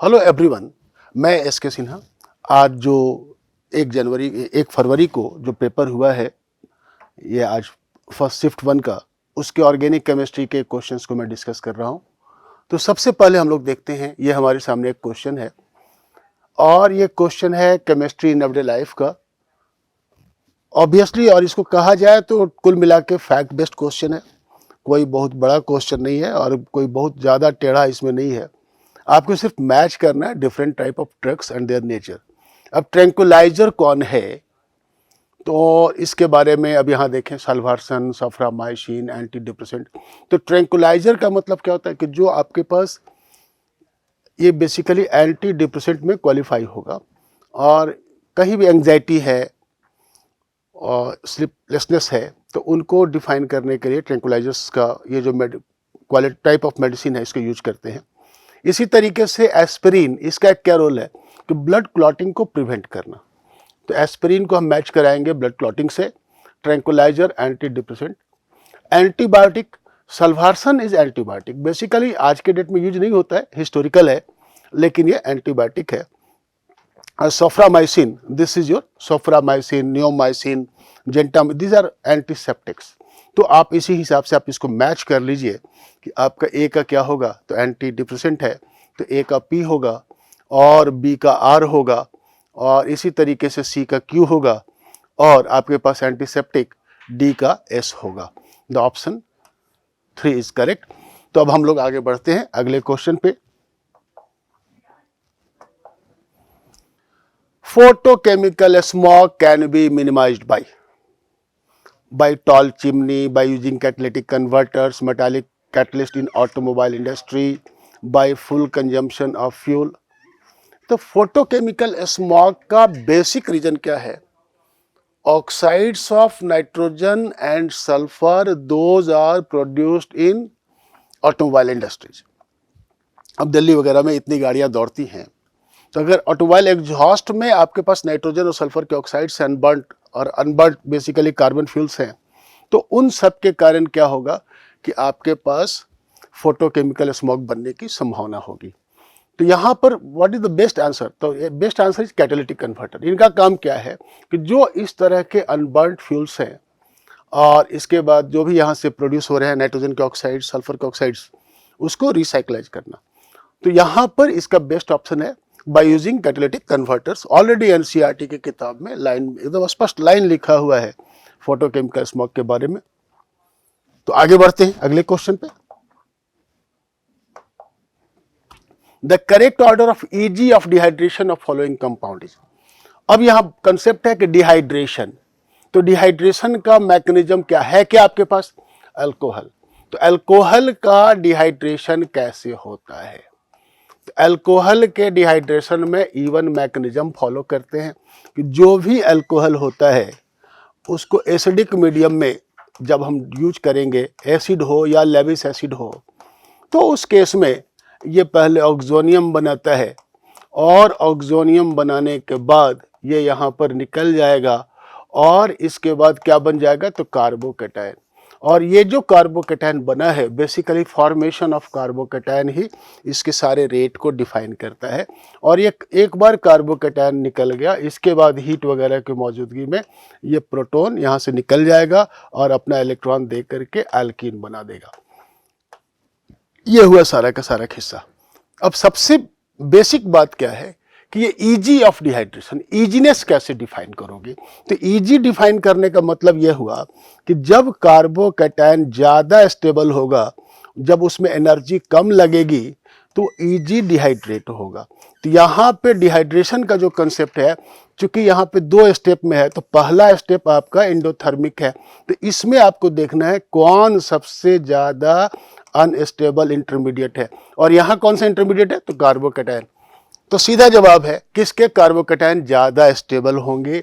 Hello everyone, मैं S के सिन्हा। आज जो 1 फरवरी को जो पेपर हुआ है, ये आज फर्स्ट शिफ्ट 1 का, उसके ऑर्गेनिक केमिस्ट्री के क्वेश्चंस को मैं डिस्कस कर रहा हूँ। तो सबसे पहले हम लोग देखते हैं, ये हमारे सामने एक क्वेश्चन है और ये क्वेश्चन है केमिस्ट्री इन एवरीडे लाइफ का ऑब्वियसली, और इसको कहा जाए तो कुल मिला के फैक्ट बेस्ड क्वेश्चन है। कोई बहुत बड़ा क्वेश्चन नहीं है और कोई बहुत ज़्यादा टेढ़ा इसमें नहीं है। आपको सिर्फ मैच करना है different type of drugs and their nature. अब ट्रैंक्विलाइजर कौन है, तो इसके बारे में अब यहाँ देखें, साल्वार्सन, सफ्रामाइसिन, एंटी डिप्रेसेंट। तो ट्रैंक्विलाइजर का मतलब क्या होता है कि जो आपके पास ये बेसिकली एंटी डिप्रेसेंट में क्वालिफाई होगा, और कहीं भी एंग्जाइटी है और स्लीपलेसनेस है तो उनको डिफाइन करने के लिए ट्रैंक्विलाइजर्स का ये जो क्वालिटी टाइप ऑफ मेडिसिन है इसको यूज करते हैं। इसी तरीके से एस्पिरिन, इसका एक क्या रोल है कि ब्लड क्लॉटिंग को प्रिवेंट करना। तो एस्पिरिन को हम मैच कराएंगे ब्लड क्लॉटिंग से। Tranquilliser antidepressant. Antibiotic, salvarsan is antibiotic, basically आज के डेट में यूज नहीं होता है, हिस्टोरिकल है, लेकिन ये एंटीबायोटिक है। Soframycin, this is your Soframycin, neomycin, gentamicin, these are antiseptics. तो आप इसी हिसाब से आप इसको मैच कर लीजिए कि आपका ए का क्या होगा, तो एंटी डिप्रेसेंट है तो ए का पी होगा, और बी का आर होगा, और इसी तरीके से सी का क्यू होगा, और आपके पास एंटीसेप्टिक डी का एस होगा। The option 3 is correct. तो अब हम लोग आगे बढ़ते हैं अगले क्वेश्चन पे। Photochemical smog can be minimized by tall chimney, by using catalytic converters, metallic catalyst in automobile industry, by full consumption of fuel। तो फोटोकेमिकल स्मॉग का बेसिक रीजन क्या है? Oxides of nitrogen and sulphur, those are produced in automobile industries. अब दिल्ली वगैरह में इतनी गाड़ियां दौड़ती हैं, तो अगर ऑटोमोबाइल एग्जॉस्ट में आपके पास नाइट्रोजन और सल्फर के ऑक्साइड्स अनबर्न्ड और अनबर्न्ड बेसिकली कार्बन फ्यूल्स हैं, तो उन सब के कारण क्या होगा कि आपके पास फोटोकेमिकल स्मॉग बनने की संभावना होगी। तो यहाँ पर what is the best answer? तो best answer is catalytic converter. इनका काम क्या है कि जो इस तरह के अनबर्न्ड फ्यूल्स हैं और इसके बाद जो भी यहाँ से प्रोड्यूस हो रहे हैं नाइट्रोजन के ऑक्साइड, सल्फर के ऑक्साइड्स, उसको रिसाइक्लाइज करना। तो यहाँ पर इसका बेस्ट ऑप्शन है by using catalytic converters. Already NCERT की किताब में लाइन एकदम स्पष्ट लाइन लिखा हुआ है फोटोकेमिकल स्मॉग के बारे में। तो आगे बढ़ते हैं अगले क्वेश्चन पे। The correct order of easy of dehydration of following compound is. अब यहां कंसेप्ट है कि डिहाइड्रेशन, तो डिहाइड्रेशन का मैकेनिज्म क्या है? क्या आपके पास अल्कोहल, तो अल्कोहल का डिहाइड्रेशन कैसे होता है? अल्कोहल के डिहाइड्रेशन में इवन मैकेनिज्म फॉलो करते हैं कि जो भी अल्कोहल होता है उसको एसिडिक मीडियम में जब हम यूज करेंगे, एसिड हो या लेविस एसिड हो, तो उस केस में ये पहले ऑक्सोनियम बनाता है, और ऑक्सोनियम बनाने के बाद ये यहाँ पर निकल जाएगा, और इसके बाद क्या बन जाएगा, तो कार्बोकैटायन। और ये जो कार्बोकैटायन बना है, बेसिकली फॉर्मेशन ऑफ कार्बोकैटायन ही इसके सारे रेट को डिफाइन करता है। और ये एक बार कार्बोकैटायन निकल गया, इसके बाद हीट वगैरह की मौजूदगी में ये प्रोटॉन यहाँ से निकल जाएगा और अपना इलेक्ट्रॉन दे करके एल्कीन बना देगा। ये हुआ सारा का सारा किस्सा। अब सबसे बेसिक बात क्या है कि ये ईजी ऑफ डिहाइड्रेशन, ईजीनेस कैसे डिफाइन करोगे? तो ईजी डिफाइन करने का मतलब यह हुआ कि जब कार्बोकैटायन ज़्यादा स्टेबल होगा, जब उसमें एनर्जी कम लगेगी, तो ईजी डिहाइड्रेट होगा। तो यहाँ पे डिहाइड्रेशन का जो कंसेप्ट है, चूंकि यहाँ पे 2 स्टेप में है, तो पहला स्टेप आपका एंडोथर्मिक है। तो इसमें आपको देखना है कौन सबसे ज़्यादा अनस्टेबल इंटरमीडिएट है, और यहाँ कौन सा इंटरमीडिएट है, तो कार्बोकैटायन। तो सीधा जवाब है किसके कार्बोकैटायन ज़्यादा स्टेबल होंगे।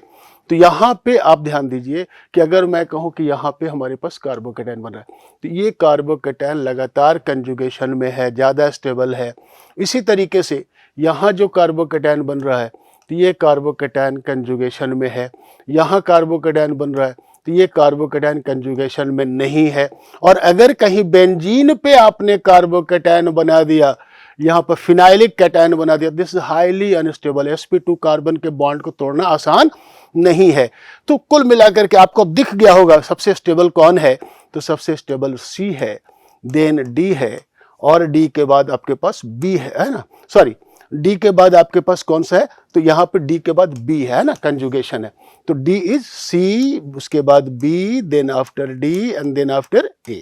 तो यहाँ पे आप ध्यान दीजिए कि अगर मैं कहूँ कि यहाँ पे हमारे पास कार्बोकैटायन बन रहा है, तो ये कार्बोकैटायन लगातार कंजुगेशन में है, ज़्यादा स्टेबल है। इसी तरीके से यहाँ जो कार्बोकैटायन बन रहा है, तो ये कार्बोकैटायन कंजुगेशन में है। यहाँ कार्बोकैटायन बन रहा है, तो ये कार्बोकैटायन कंजुगेशन में नहीं है। और अगर कहीं बेंजीन पे आपने कार्बोकैटायन बना दिया, यहाँ पर फिनाइलिक कैटायन बना दिया। This is highly unstable, sp2 carbon के बॉन्ड को तोड़ना आसान नहीं है। तो कुल मिलाकर के आपको दिख गया होगा सबसे स्टेबल कौन है, तो सबसे स्टेबल C है, देन D है, और D के बाद आपके पास B है ना, सॉरी D के बाद आपके पास कौन सा है, तो यहाँ पे D के बाद B है ना, कंजुगेशन है, तो D इज C, उसके बाद B, then after D and then after A।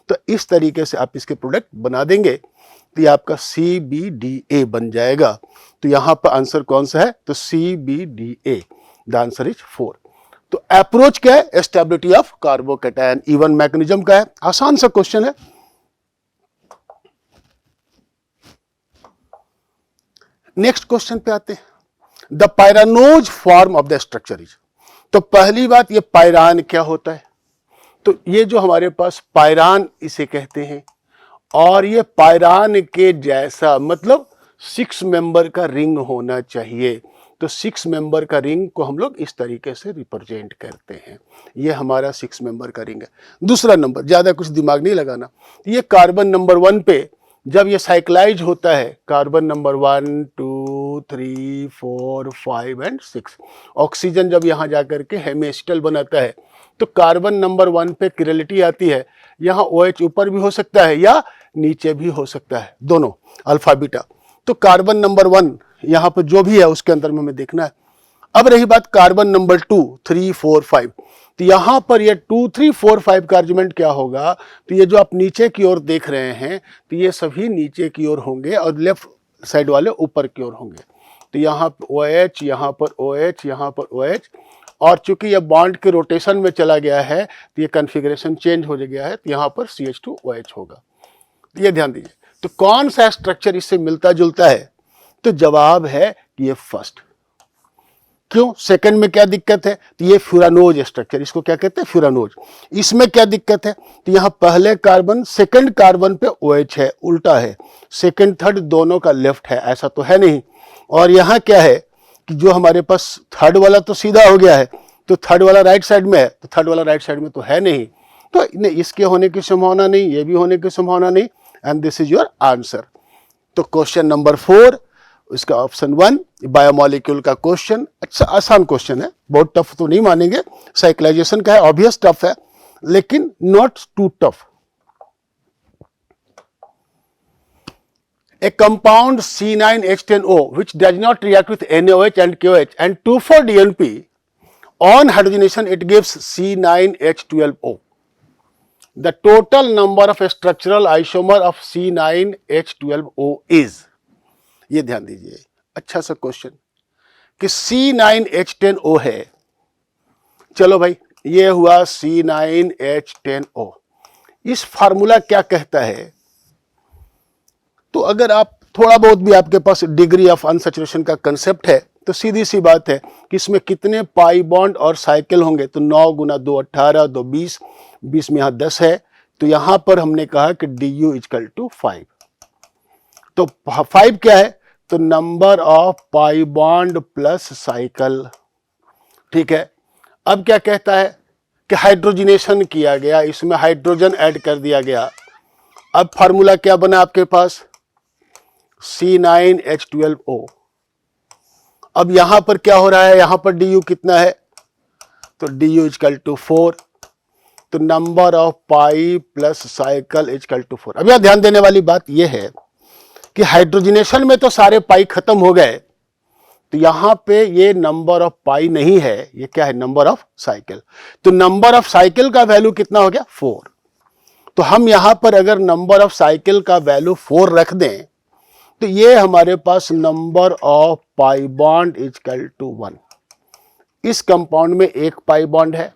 तो इस तरीके से आप इसके प्रोडक्ट बना देंगे तो ये आपका CBDA बन जाएगा। तो यहाँ पर आंसर कौन सा है, तो CBDA, द आंसर इज 4। तो अप्रोच क्या है, stability of carbocation, even mechanism का है, आसान सा क्वेश्चन है। नेक्स्ट क्वेश्चन पे आते हैं, the pyranose form of the structure is. तो पहली बात, ये पायरान क्या होता है, तो ये जो हमारे पास पायरान इसे कहते हैं, और ये पायरान के जैसा मतलब 6 मेंबर का रिंग होना चाहिए। तो 6 मेंबर का रिंग को हम लोग इस तरीके से रिप्रेजेंट करते हैं। ये हमारा 6 मेंबर का रिंग है। दूसरा नंबर, ज्यादा कुछ दिमाग नहीं लगाना, ये कार्बन नंबर 1 पे जब ये साइक्लाइज होता है, कार्बन नंबर 1 2 3 4 5 एंड 6, ऑक्सीजन जब यहाँ जाकर के हेमिस्टल बनाता है तो कार्बन नंबर 1 पे किरलिटी आती है, यहाँ OH ऊपर भी हो सकता है या नीचे भी हो सकता है, दोनों अल्फा बीटा। तो कार्बन नंबर 1 यहाँ पर जो भी है उसके अंदर में हमें देखना है। अब रही बात कार्बन नंबर 2 3 4 5, तो यहाँ पर ये 2 3 4 5 का अर्जुमेंट क्या होगा, तो ये जो आप नीचे की ओर देख रहे हैं तो ये सभी नीचे की ओर होंगे और लेफ्ट साइड वाले ऊपर की ओर होंगे। तो यहाँ पर OH, यहाँ पर OH, यहाँ पर OH, और चूंकि ये बॉन्ड के रोटेशन में चला गया है तो ये कॉन्फ़िगरेशन चेंज हो गया है, तो यहाँ पर CH2OH होगा। तो ये ध्यान दीजिए। तो कौन सा स्ट्रक्चर इससे मिलता जुलता है, तो जवाब है कि ये फर्स्ट। क्यों, सेकंड में क्या दिक्कत है, तो ये फ्यूरानोज स्ट्रक्चर, इसको क्या कहते हैं, फ्यूरानोज। इसमें क्या दिक्कत है, तो यहाँ पहले कार्बन सेकंड कार्बन पे OH है, उल्टा है, सेकंड थर्ड दोनों का लेफ्ट है, ऐसा तो है नहीं। और यहाँ क्या है कि जो हमारे पास थर्ड वाला तो सीधा हो गया है, तो थर्ड वाला राइट साइड में है, तो थर्ड वाला राइट साइड में तो है नहीं, तो इसके होने की संभावना नहीं, ये भी होने की संभावना नहीं, and this is your answer. तो क्वेश्चन नंबर 4, इसका ऑप्शन 1 बायोमोलिक्यूल का क्वेश्चन, अच्छा आसान क्वेश्चन है, बहुत टफ तो नहीं मानेंगे, साइक्लाइजेशन का है, ऑब्वियस टफ है, लेकिन not too tough. A compound C9H10O which does not react with NaOH and KOH and 2,4-DNP, on hydrogenation it gives C9H12O. The total number of structural isomer of C9H12O is, ये ध्यान दीजिए, अच्छा सा question कि C9H10O है, चलो भाई ये हुआ C9H10O। इस फार्मूला क्या कहता है, तो अगर आप थोड़ा बहुत भी आपके पास डिग्री ऑफ अनसैचुरेशन का कंसेप्ट है तो सीधी सी बात है कि इसमें कितने पाई बॉन्ड और साइकिल होंगे, तो 9 गुना 2 18, 2 20, 20 में यहाँ 10 है, तो यहाँ पर हमने कहा कि DU = 5। तो 5 क्या है, तो number of pi bond plus cycle, ठीक है। अब क्या कहता है कि हाइड्रोजनेशन किया गया, इसमें हाइड्रोजन ऐड कर दिया गया। अब फार्मूला क्या बना आपके पास, C9H12O। अब यहां पर क्या हो रहा है, यहां पर DU कितना है, तो DU = 4, तो number of pi plus cycle = 4। अब यहां ध्यान देने वाली बात यह है कि हाइड्रोजनेशन में तो सारे पाई खत्म हो गए, तो यहां पे ये नंबर ऑफ पाई नहीं है, ये क्या है, नंबर ऑफ साइकिल। तो नंबर ऑफ साइकिल का वैल्यू कितना हो गया, 4। तो हम यहां पर अगर नंबर ऑफ साइकिल का वैल्यू 4 रख दें तो ये हमारे पास नंबर ऑफ पाई बॉन्ड = 1। इस कंपाउंड में एक पाई बॉन्ड है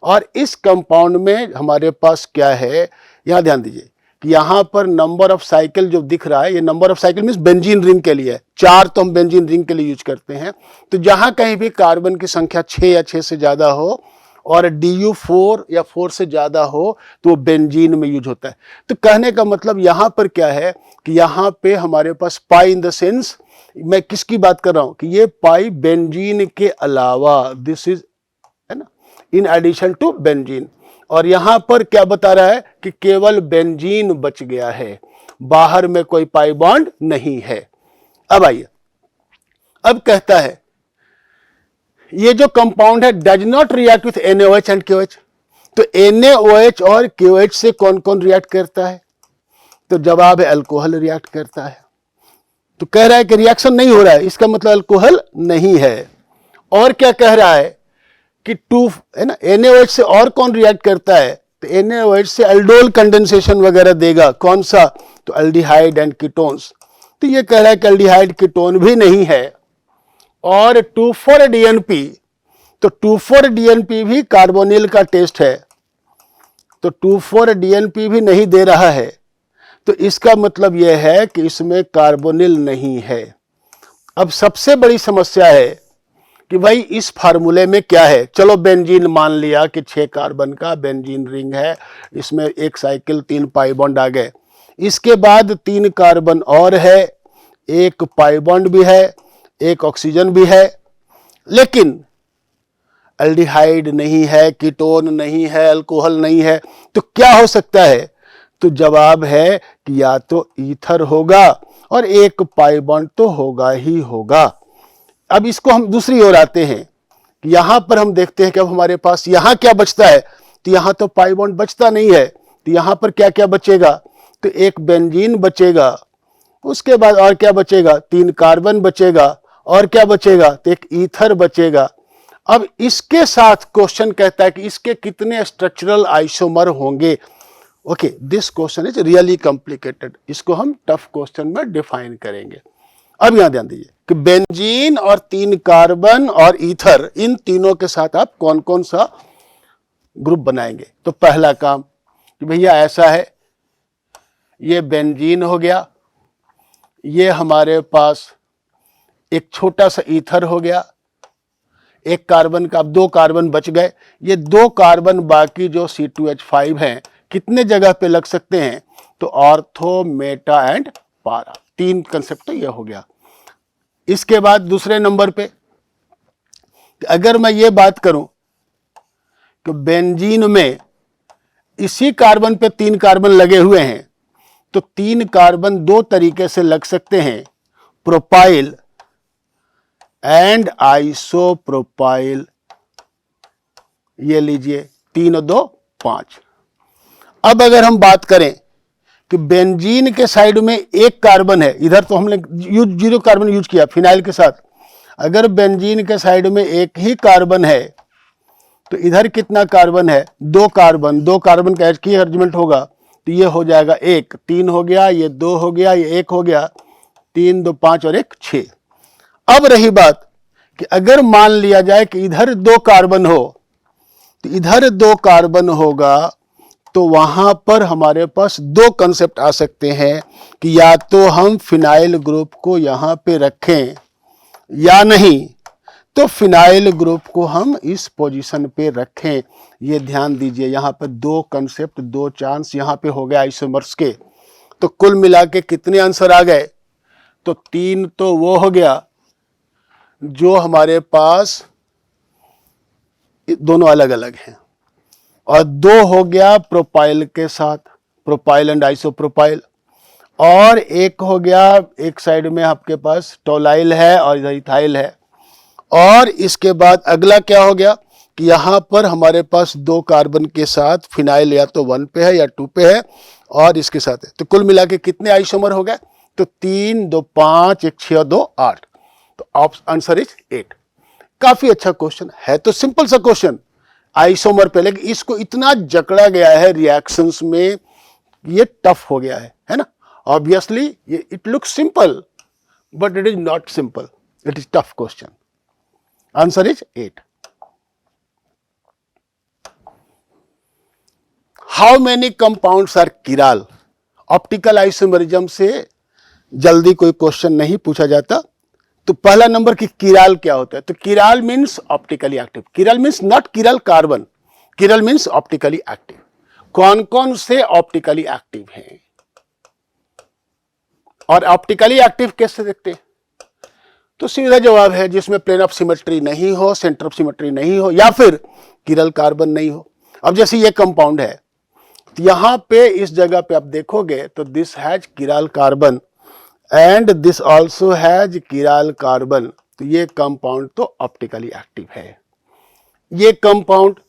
और इस कंपाउंड में हमारे पास क्या है, यहां ध्यान दीजिए कि यहां पर नंबर ऑफ साइकिल जो दिख रहा है, ये number of cycle means benzene ring के लिए है, 4 तो हम बेंजीन रिंग के लिए यूज करते हैं। तो जहां कहीं भी कार्बन की संख्या 6 या 6 से ज्यादा हो और DU 4 या 4 से ज्यादा हो तो वो बेंजीन में यूज होता है। तो कहने का मतलब यहां पर क्या है कि यहां पे हमारे पास पाई इन द सेंस, मैं किसकी बात कर रहा हूं कि ये पाई बेंजीन के अलावा, दिस इज, है ना, इन एडिशन टू बेंजीन। और यहां पर क्या बता रहा है कि केवल बेंजीन बच गया है, बाहर में कोई पाई बॉन्ड नहीं है। अब आइए, अब कहता है ये जो कंपाउंड है does not react with NaOH and KOH। तो NaOH और KOH से कौन कौन रिएक्ट करता है? तो जवाब है अल्कोहल रिएक्ट करता है। तो कह रहा है कि रिएक्शन नहीं हो रहा है, इसका मतलब अल्कोहल नहीं है। और क्या कह रहा है कि टू है ना, NaOH से और कौन रिएक्ट करता है? तो NaOH से एल्डोल कंडेंसेशन वगैरह देगा। कौन सा? तो एल्डिहाइड एंड कीटोन्स। तो ये कह रहा है कि एल्डिहाइड कीटोन भी नहीं है। और 2,4-DNP, तो 2,4-DNP भी कार्बोनिल का टेस्ट है, तो 2,4-DNP भी नहीं दे रहा है। तो इसका मतलब यह है कि इसमें कार्बोनिल नहीं है। अब सबसे बड़ी समस्या है कि भाई इस फार्मूले में क्या है। चलो बेंजीन मान लिया कि 6 कार्बन का बेंजीन रिंग है, इसमें एक साइकिल 3 पाई बॉन्ड आ गए। इसके बाद 3 कार्बन और है, एक पाई बॉन्ड भी है, एक ऑक्सीजन भी है, लेकिन एल्डिहाइड नहीं है, कीटोन नहीं है, अल्कोहल नहीं है। तो क्या हो सकता है? तो जवाब है कि या तो ईथर होगा और एक पाई बॉन्ड तो होगा ही होगा। अब इसको हम दूसरी ओर आते हैं कि यहां पर हम देखते हैं कि अब हमारे पास यहां क्या बचता है। तो यहां तो पाई बॉन्ड बचता नहीं है, तो यहां पर क्या क्या बचेगा? तो एक बेंजीन बचेगा, उसके बाद और क्या बचेगा? 3 कार्बन बचेगा, और क्या बचेगा? तो एक ईथर बचेगा। अब इसके साथ क्वेश्चन कहता है कि इसके कितने स्ट्रक्चरल आइसोमर होंगे। Okay, this question is really complicated, इसको हम टफ क्वेश्चन में डिफाइन करेंगे। अब यहां ध्यान दीजिए कि बेंजीन और 3 कार्बन और ईथर, इन तीनों के साथ आप कौन कौन सा ग्रुप बनाएंगे। तो पहला काम कि भैया ऐसा है, ये बेंजीन हो गया, ये हमारे पास एक छोटा सा ईथर हो गया, एक कार्बन का, अब 2 कार्बन बच गए। ये 2 कार्बन बाकी जो C2H5 हैं, कितने जगह पे लग सकते हैं? तो ऑर्थो, मेटा एंड पारा, 3 कंसेप्ट तो ये हो गया। इसके बाद दूसरे नंबर पे अगर मैं ये बात करूं कि बेंजीन में इसी कार्बन पे 3 कार्बन लगे हुए हैं, तो 3 कार्बन 2 तरीके से लग सकते हैं, प्रोपाइल एंड आइसोप्रोपाइल। ये लीजिए 3 और 2 5। अब अगर हम बात करें कि बेंजीन के साइड में एक कार्बन है, इधर तो हमने 0 कार्बन यूज किया फिनाइल के साथ। अगर बेंजीन के साइड में एक ही कार्बन है, तो इधर कितना कार्बन है? 2 कार्बन। 2 कार्बन का की अरेंजमेंट होगा, तो ये हो जाएगा 1, 3 हो गया, ये 2 हो गया, ये 1 हो गया, 3 2 5 और 1 6। अब रही बात कि अगर मान लिया जाए कि इधर 2 कार्बन हो, तो इधर 2 कार्बन होगा, तो वहां पर हमारे पास 2 कंसेप्ट आ सकते हैं कि या तो हम फिनाइल ग्रुप को यहां पे रखें, या नहीं तो फिनाइल ग्रुप को हम इस पोजीशन पे रखें। ये ध्यान दीजिए, यहां पर 2 कंसेप्ट, 2 चांस यहां पे हो गए आइसोमर्स के। तो कुल मिला के कितने आंसर आ गए? तो 3 तो वो हो गया जो हमारे पास दोनों अलग अलग हैं, और 2 हो गया प्रोपाइल के साथ, प्रोपाइल एंड आइसोप्रोपाइल, और एक हो गया एक साइड में आपके पास टोलाइल है और इधर इथाइल है। और इसके बाद अगला क्या हो गया कि यहां पर हमारे पास 2 कार्बन के साथ फिनाइल या तो 1 पे है या 2 पे है, और इसके साथ है। तो कुल मिला के कितने आइसोमर हो गए? तो 3 2 5, 1 6 और 2 8। तो आंसर इज 8। काफी अच्छा क्वेश्चन है, तो सिंपल सा क्वेश्चन आइसोमर पे, लेकिन इसको इतना जकड़ा गया है रिएक्शंस में, ये टफ हो गया है ना। ऑब्वियसली ये it looks simple, but it is not simple, it is tough question. Answer is 8। How many compounds are chiral? Optical isomerism से जल्दी कोई क्वेश्चन नहीं पूछा जाता। तो पहला नंबर की किराल क्या होता है? तो chiral means optically active. Chiral means not chiral carbon, chiral means optically active. कौन कौन से ऑप्टिकली एक्टिव हैं और ऑप्टिकली एक्टिव कैसे देखते हैं? तो सीधा जवाब है जिसमें प्लेन ऑफ सिमेट्री नहीं हो, सेंटर ऑफ सिमेट्री नहीं हो, या फिर किरल कार्बन नहीं हो। अब जैसे ये कंपाउंड है, तो यहां पे इस जगह पे आप देखोगे तो this has chiral carbon and this also has chiral carbon, तो ये कंपाउंड तो ऑप्टिकली एक्टिव है। ये कंपाउंड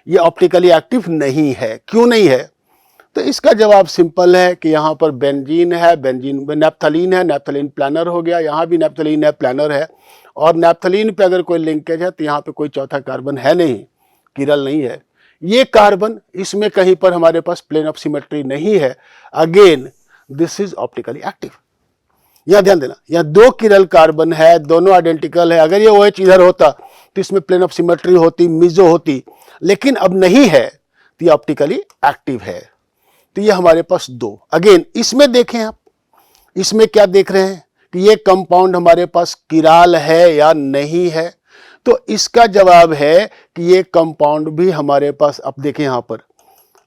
ये ऑप्टिकली एक्टिव नहीं है। क्यों नहीं है? तो इसका जवाब सिंपल है कि यहाँ पर बेंजीन है, बेंजीन में नैप्थलीन है, नैप्थलीन प्लानर हो गया, यहाँ भी नैप्थलीन है, प्लानर है, और नैप्थलीन पे अगर कोई लिंकेज है तो यहाँ पे कोई चौथा कार्बन है नहीं, किरल नहीं है। ये कार्बन इसमें कहीं पर हमारे पास प्लेन ऑफ सिमेट्री नहीं है। Again this is optically active. यह ध्यान देना, यह दो किरल कार्बन है, दोनों आइडेंटिकल है। अगर ये OH इधर होता तो इसमें प्लेन ऑफ सिमेट्री होती, मिजो होती, लेकिन अब नहीं है, तो ये ऑप्टिकली एक्टिव है। तो ये हमारे पास दो। अगेन इसमें देखें आप, इसमें क्या देख रहे हैं कि ये कंपाउंड हमारे पास किराल है या नहीं है? तो इसका जवाब है कि ये कंपाउंड भी हमारे पास, अब देखें यहां पर,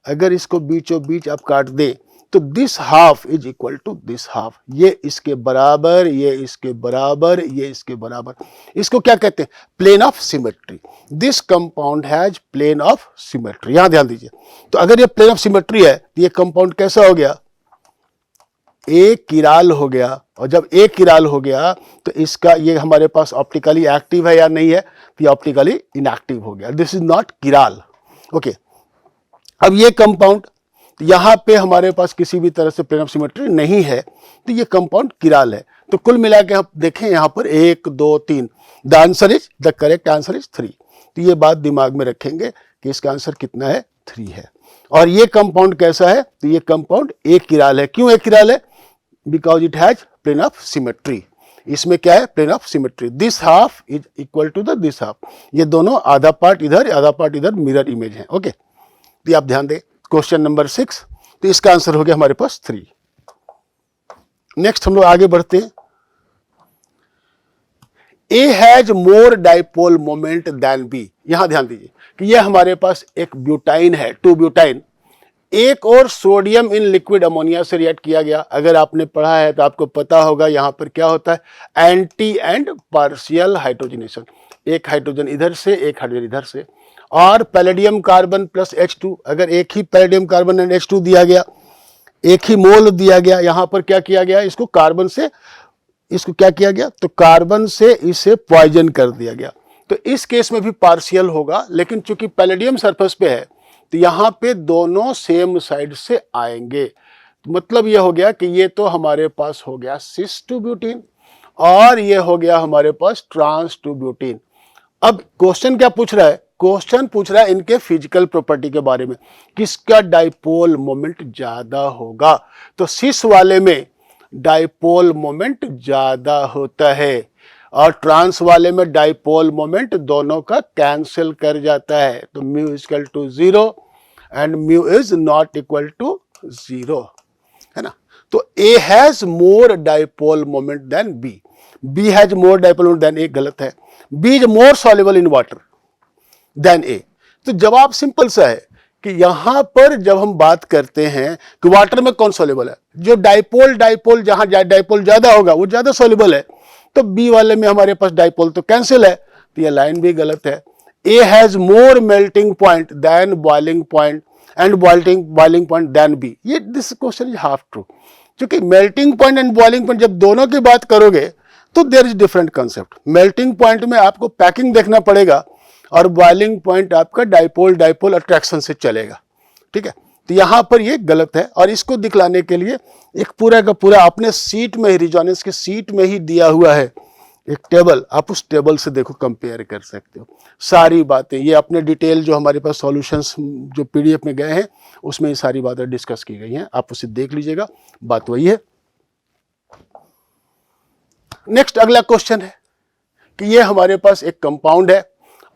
अगर इसको बीचों बीच आप काट दें तो this half is equal to this half, ये इसके बराबर, ये इसके बराबर, ये इसके बराबर। इसको क्या कहते हैं? Plane of symmetry. This compound has plane of symmetry. यहां ध्यान दीजिए, तो अगर ये प्लेन ऑफ सिमेट्री है तो ये कंपाउंड कैसा हो गया? एक किराल हो गया। और जब एक किराल हो गया तो इसका ये हमारे पास ऑप्टिकली एक्टिव है या नहीं है? तो ये ऑप्टिकली इनएक्टिव हो गया। This is not chiral. Okay, अब ये कंपाउंड यहां पे हमारे पास किसी भी तरह से प्लेन ऑफ सिमेट्री नहीं है, तो ये कंपाउंड किराल है। तो कुल मिला के हम देखें यहां पर 1 2 3, the answer is, the correct answer is 3। तो ये बात दिमाग में रखेंगे कि इसका आंसर कितना है? 3 है। और ये कंपाउंड कैसा है? तो ये कंपाउंड एक किराल है। क्यों एक किराल है? Because it has plane of symmetry. इसमें क्या है? Plane of symmetry. This half is equal to the this half, ये दोनों आधा पार्ट इधर आधा पार्ट इधर मिरर इमेज है। ओके, तो आप ध्यान दें, क्वेश्चन नंबर 6, तो इसका आंसर हो गया हमारे पास 3। नेक्स्ट हम लोग आगे बढ़ते हैं। A has more dipole moment than B. यहां ध्यान दीजिए कि यह हमारे पास एक ब्यूटाइन है, 2 ब्यूटाइन, एक और सोडियम इन लिक्विड अमोनिया से रिएक्ट किया गया। अगर आपने पढ़ा है तो आपको पता होगा यहां पर क्या होता है? Anti and partial hydrogenation. एक हाइड्रोजन इधर से, एक हाइड्रोजन इधर से, और पैलेडियम कार्बन प्लस H2। अगर एक ही पैलेडियम कार्बन एंड H2 दिया गया, एक ही मोल दिया गया, यहां पर क्या किया गया? इसको कार्बन से, इसको क्या किया गया? तो कार्बन से इसे पॉइजन कर दिया गया। तो इस केस में भी पार्शियल होगा, लेकिन चूंकि पैलेडियम सरफेस पे है तो यहां पे दोनों सेम साइड से आएंगे। मतलब यह हो गया कि ये तो हमारे पास हो गया सिस टू ब्यूटीन, और ये हो गया हमारे पास ट्रांस टू ब्यूटीन। अब क्वेश्चन क्या पूछ रहा है? क्वेश्चन पूछ रहा है इनके फिजिकल प्रॉपर्टी के बारे में, किसका डाइपोल मोमेंट ज्यादा होगा? तो सिस वाले में डाइपोल मोमेंट ज्यादा होता है, और ट्रांस वाले में डाइपोल मोमेंट दोनों का कैंसिल कर जाता है। तो mu is equal to 0 and mu is not equal to 0, है ना? तो A has more dipole moment than B. B has more dipole moment than A गलत है। B is more soluble in water than A. तो जवाब simple सा है कि यहां पर जब हम बात करते हैं कि वाटर में कौन सॉल्युबल है, जो डाइपोल जहां डाइपोल ज्यादा होगा वो ज्यादा सॉल्युबल है। तो बी वाले में हमारे पास डाइपोल तो कैंसिल है, तो ये लाइन भी गलत है। A has more melting point than boiling point and boiling point than B. ये this question is half true, क्योंकि melting point and boiling point जब दोनों की बात करोगे तो there is different concept. Melting point में आपको पैकिंग देखना पड़ेगा, और बॉइलिंग पॉइंट आपका डाइपोल अट्रैक्शन से चलेगा। ठीक है, तो यहां पर ये गलत है। और इसको दिखलाने के लिए एक पूरा का पूरा अपने सीट में ही, रिजोनेंस के सीट में ही दिया हुआ है एक टेबल, आप उस टेबल से देखो कंपेयर कर सकते हो सारी बातें। ये अपने डिटेल जो हमारे पास सॉल्यूशंस जो PDF में गए हैं उसमें ये सारी बातें डिस्कस की गई हैं, आप उसे देख लीजिएगा, बात वही है। नेक्स्ट अगला क्वेश्चन है कि ये हमारे पास एक कंपाउंड है,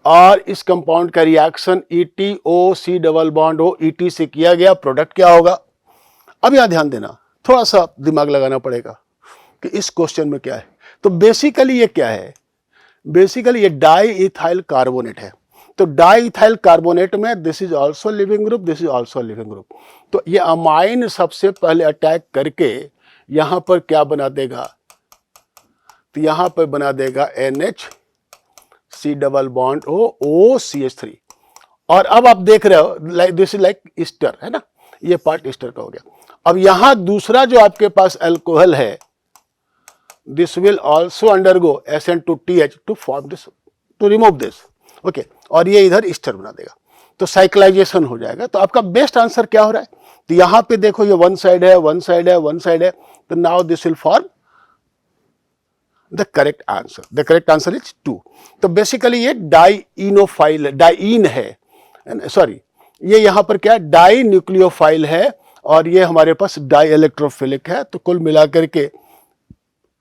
और इस कंपाउंड का reaction ETO double bond O ET से किया गया, प्रोडक्ट क्या होगा? अब यहां ध्यान देना, थोड़ा सा दिमाग लगाना पड़ेगा कि इस क्वेश्चन में क्या है। तो बेसिकली ये क्या है? बेसिकली ये डाई इथाइल कार्बोनेट है। तो डाई इथाइल कार्बोनेट में this is also leaving group, this is also leaving group. तो ये अमाइन सबसे पहले अटैक करके यहां पर क्या बना देगा? तो यहां पर बना देगा NH C double bond O OCH3, और अब आप देख रहे हो like this is like Easter है ना, ये पार्ट ईस्टर का हो गया। अब यहां दूसरा जो आपके पास अल्कोहल है, this will also undergo SN2TH to form this, to remove this, okay, और ये इधर ईस्टर बना देगा, तो साइक्लाइजेशन हो जाएगा। तो आपका बेस्ट आंसर क्या हो रहा है, तो यहां पे देखो ये वन साइड है, वन साइड है, वन साइड है, तो now this will form the correct answer. The correct answer is 2। तो बेसिकली ये डाइइनोफाइल, डाइइन है, सॉरी ये यहां पर क्या डाई न्यूक्लियोफाइल है, और ये हमारे पास डाई इलेक्ट्रोफिलिक है। तो कुल मिलाकर के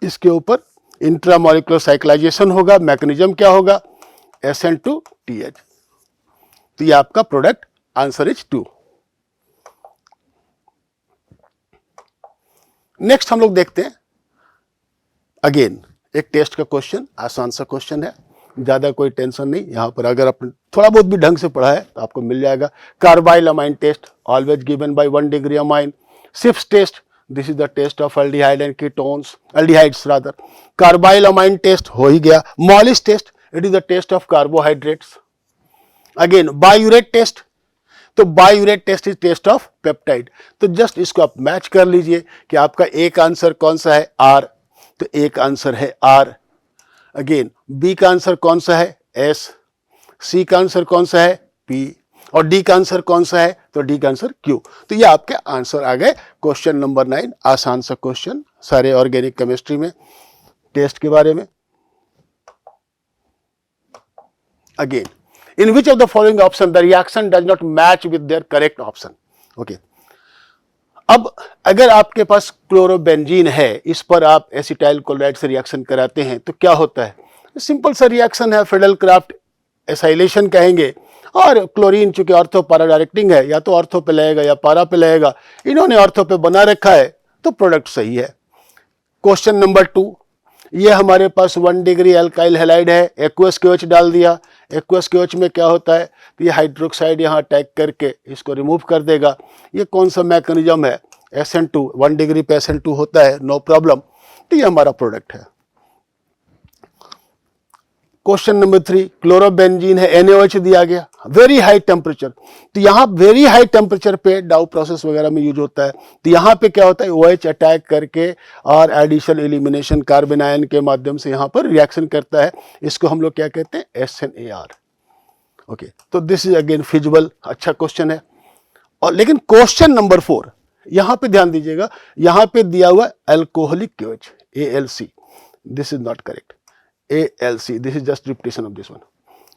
इसके ऊपर इंट्रामोलिकुलर साइक्लाइजेशन होगा। मैकेनिज्म क्या होगा, SN2TH। तो ये आपका प्रोडक्ट आंसर इज 2। नेक्स्ट हम लोग देखते हैं अगेन एक टेस्ट का क्वेश्चन, आसान सा क्वेश्चन है, ज्यादा कोई टेंशन नहीं। यहां पर अगर आप थोड़ा बहुत भी ढंग से पढ़ा है तो आपको मिल जाएगा। Carbylamine test always given by 1 degree amine. Schiff's test, this is the test of aldehyde and ketones, aldehydes rather. Carbylamine test हो ही गया। Molisch test, it is the test of carbohydrates. Again biuret test, तो biuret test is test of peptide. तो just इसको आप match कर लीजिए कि आपका एक आंसर कौन सा है, आर, तो एक आंसर है आर। अगेन बी का आंसर कौन सा है, एस, सी का आंसर कौन सा है, पी, और डी का आंसर कौन सा है, तो डी का आंसर क्यू। तो ये आपके आंसर आ गए क्वेश्चन नंबर 9। आसान सा क्वेश्चन सारे ऑर्गेनिक केमिस्ट्री में टेस्ट के बारे में। Again in which of the following option the reaction does not match with their correct option, okay. अब अगर आपके पास क्लोरोबेंजीन है, इस पर आप एसिटाइल क्लोराइड से रिएक्शन कराते हैं तो क्या होता है, सिंपल सा रिएक्शन है, फिडेलक्राफ्ट एसाइलेशन कहेंगे। और क्लोरीन चूंकि ऑर्थो पारा डायरेक्टिंग है, या तो ऑर्थो पे लगेगा या पारा पे लगेगा, इन्होंने ऑर्थो पे बना रखा है, तो प्रोडक्ट सही है। क्वेश्चन नंबर 2, ये हमारे पास 1 डिग्री अल्काइल हैलाइड है, एक्वस KOH डाल दिया। एक्वस KOH में क्या होता है, तो ये हाइड्रोक्साइड यहाँ अटैक करके इसको रिमूव कर देगा। ये कौन सा मैकेनिज्म है, SN2, 1 डिग्री पे SN2 होता है, नो प्रॉब्लम। तो ये हमारा प्रोडक्ट है। क्वेश्चन नंबर 3, क्लोरोबेंजीन है, NaOH दिया गया, वेरी हाई टेम्परेचर। तो यहाँ वेरी हाई टेम्परेचर पे डाउ प्रोसेस वगैरह में यूज होता है। तो यहाँ पे क्या होता है, OH अटैक करके और एडिशन एलिमिनेशन कार्बन आयन के माध्यम से यहाँ पर रिएक्शन करता है। इसको हम लोग क्या कहते हैं, SNAR, ओके। तो दिस इज अगेन फिजिबल, अच्छा क्वेश्चन है। और लेकिन क्वेश्चन नंबर 4, यहाँ पे ध्यान दीजिएगा, यहाँ पे दिया हुआ alcoholic KOH, ALC, this is not correct. ALC, this is just repetition of this one,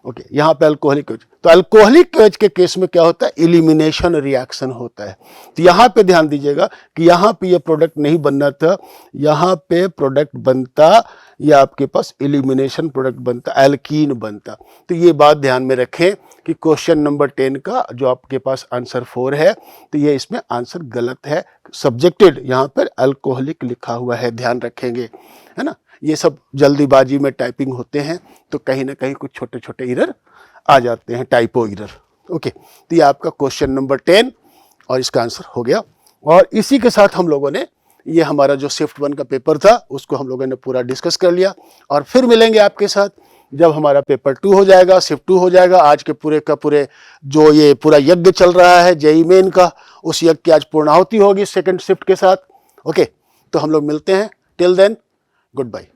okay. यहाँ पे अल्कोहलिक KOH, तो अल्कोहलिक KOH के केस में क्या होता है, इलिमिनेशन रिएक्शन होता है। तो यहाँ पे ध्यान दीजिएगा कि यहाँ पे ये प्रोडक्ट नहीं बनना था, यहाँ पे प्रोडक्ट बनता, ये आपके पास इलिमिनेशन प्रोडक्ट बनता, एल्कीन बनता। तो ये बात ध्यान में रखें कि क्वेश्चन नंबर 10 का जो आपके पास आंसर 4 है, तो ये इसमें आंसर गलत है। सब्जेक्टेड यहाँ पर अल्कोहलिक लिखा हुआ है, ध्यान रखेंगे, है ना। ये सब जल्दीबाजी में टाइपिंग होते हैं, तो कहीं ना कहीं कुछ छोटे छोटे एरर आ जाते हैं, टाइपो एरर, ओके। तो ये आपका क्वेश्चन नंबर 10 और इसका आंसर हो गया। और इसी के साथ हम लोगों ने ये हमारा जो शिफ्ट 1 का पेपर था उसको हम लोगों ने पूरा डिस्कस कर लिया। और फिर मिलेंगे आपके साथ जब हमारा पेपर 2 हो जाएगा, शिफ्ट 2 हो जाएगा। आज के पूरे का पूरे जो ये पूरा यज्ञ चल रहा है JEE मेन का, उस यज्ञ की आज पूर्णाहुति होगी सेकंड शिफ्ट के साथ, ओके। तो हम लोग मिलते हैं, टिल देन गुड बाय।